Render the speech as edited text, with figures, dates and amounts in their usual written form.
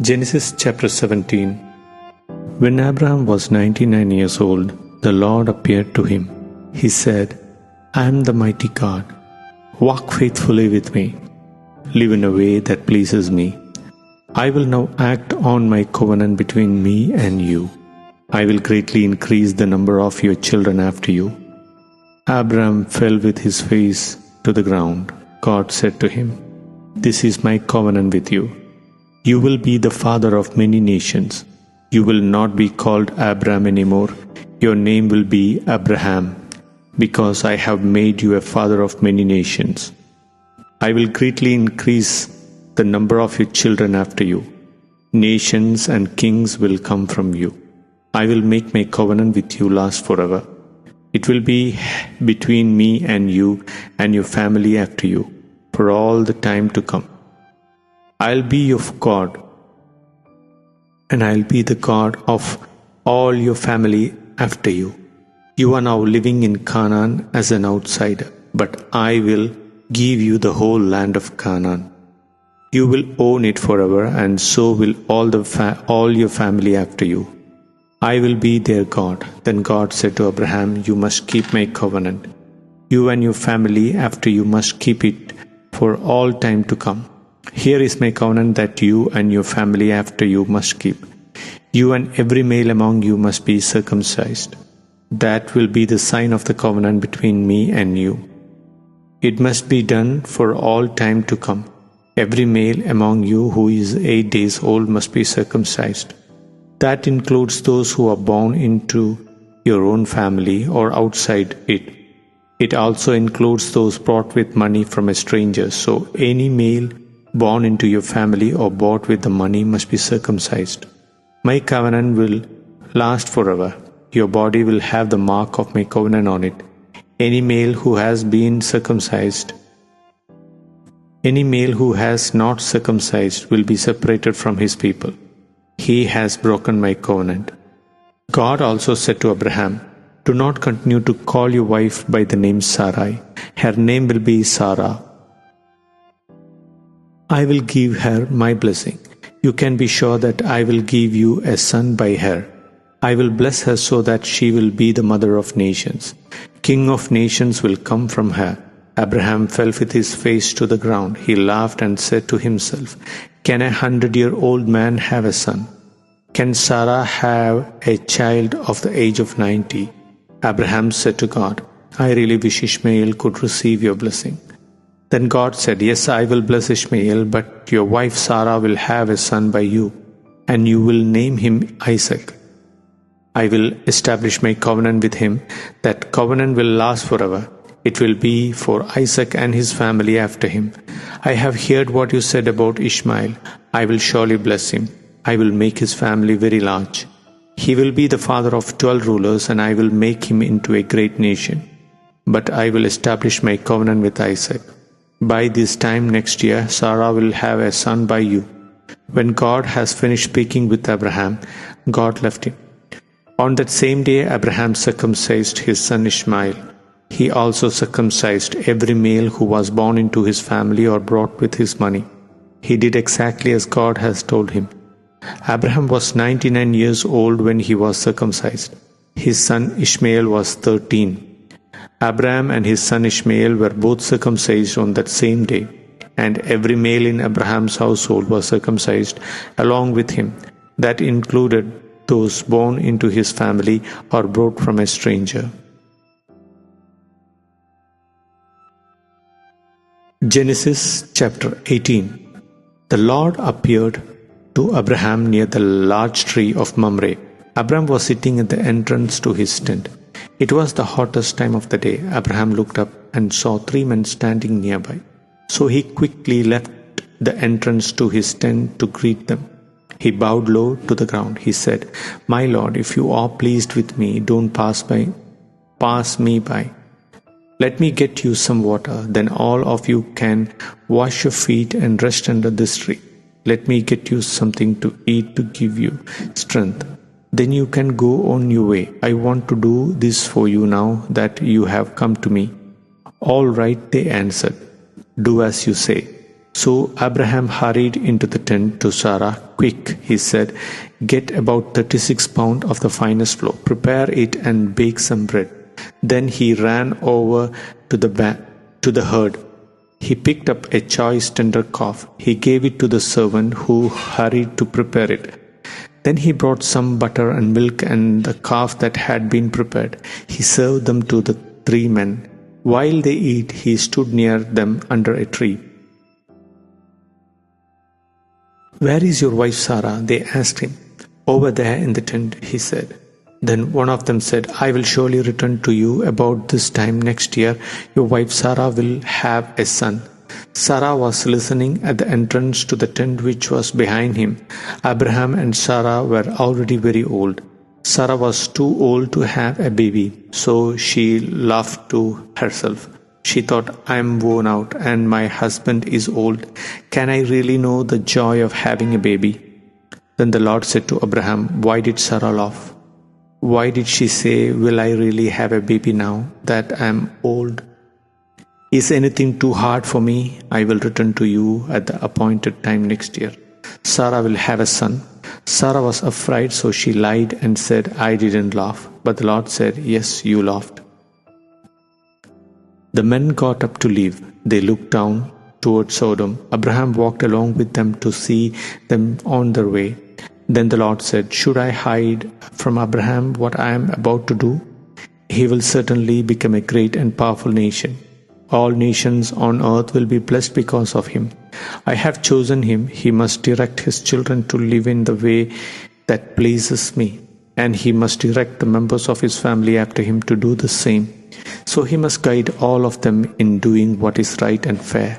Genesis chapter 17. When Abraham was 99 years old, the Lord appeared to him. He said, I am the mighty God. Walk faithfully with me. Live in a way that pleases me. I will now act on my covenant between me and you. I will greatly increase the number of your children after you. Abraham fell with his face to the ground. God said to him, This is my covenant with you. You will be the father of many nations. You will not be called Abram anymore. Your name will be Abraham, because I have made you a father of many nations. I will greatly increase the number of your children after you. Nations and kings will come from you. I will make my covenant with you last forever. It will be between me and you and your family after you, for all the time to come. I'll be your God, and I'll be the God of all your family after you. You are now living in Canaan as an outsider, but I will give you the whole land of Canaan. You will own it forever, and so will all your family after you. I will be their God. Then God said to Abraham, You must keep my covenant. You and your family after you must keep it for all time to come. Here is my covenant that you and your family after you must keep. You and every male among you must be circumcised. That will be the sign of the covenant between me and you. It must be done for all time to come. Every male among you who is 8 days old must be circumcised. That includes those who are born into your own family or outside it. It also includes those brought with money from a stranger. So any male born into your family or bought with the money must be circumcised. My covenant will last forever. Your body will have the mark of my covenant on it. Any male who has not circumcised will be separated from his people. He has broken my covenant. God also said to Abraham, Do not continue to call your wife by the name Sarai. Her name will be Sarah. I will give her my blessing. You can be sure that I will give you a son by her. I will bless her so that she will be the mother of nations. King of nations will come from her. Abraham fell with his face to the ground. He laughed and said to himself, Can a 100-year-old man have a son? Can Sarah have a child of the age of 90? Abraham said to God, I really wish Ishmael could receive your blessing. Then God said, Yes, I will bless Ishmael, but your wife Sarah will have a son by you, and you will name him Isaac. I will establish my covenant with him. That covenant will last forever. It will be for Isaac and his family after him. I have heard what you said about Ishmael. I will surely bless him. I will make his family very large. He will be the father of 12 rulers, and I will make him into a great nation. But I will establish my covenant with Isaac. By this time next year, Sarah will have a son by you. When God has finished speaking with Abraham, God left him. On that same day, Abraham circumcised his son Ishmael. He also circumcised every male who was born into his family or brought with his money. He did exactly as God has told him. Abraham was 99 years old when he was circumcised. His son Ishmael was 13. Abraham and his son Ishmael were both circumcised on that same day, and every male in Abraham's household was circumcised along with him. That included those born into his family or brought from a stranger. Genesis chapter 18. The Lord appeared to Abraham near the large tree of Mamre. Abraham was sitting at the entrance to his tent. It was the hottest time of the day. Abraham looked up and saw 3 men standing nearby. So he quickly left the entrance to his tent to greet them. He bowed low to the ground. He said, My Lord, if you are pleased with me, don't pass me by. Let me get you some water. Then all of you can wash your feet and rest under this tree. Let me get you something to eat to give you strength. Then you can go on your way. I want to do this for you now that you have come to me. All right, they answered. Do as you say. So Abraham hurried into the tent to Sarah. "Quick," he said, "get about 36 pounds of the finest flour, prepare it and bake some bread." Then he ran over to the herd. He picked up a choice tender calf. He gave it to the servant who hurried to prepare it. Then he brought some butter and milk and the calf that had been prepared. He served them to the 3 men. While they ate, he stood near them under a tree. "Where is your wife Sarah?" they asked him. "Over there in the tent," he said. Then one of them said, "I will surely return to you about this time next year. Your wife Sarah will have a son." Sarah was listening at the entrance to the tent which was behind him. Abraham and Sarah were already very old. Sarah was too old to have a baby, so she laughed to herself. She thought, "I am worn out and my husband is old. Can I really know the joy of having a baby?" Then the Lord said to Abraham, "Why did Sarah laugh? Why did she say, 'Will I really have a baby now that I am old?' Is anything too hard for me? I will return to you at the appointed time next year. Sarah will have a son." Sarah was afraid, so she lied and said, "I didn't laugh." But the Lord said, "Yes, you laughed." The men got up to leave. They looked down toward Sodom. Abraham walked along with them to see them on their way. Then the Lord said, "Should I hide from Abraham what I am about to do? He will certainly become a great and powerful nation. All nations on earth will be blessed because of him. I have chosen him. He must direct his children to live in the way that pleases me, and he must direct the members of his family after him to do the same. So he must guide all of them in doing what is right and fair."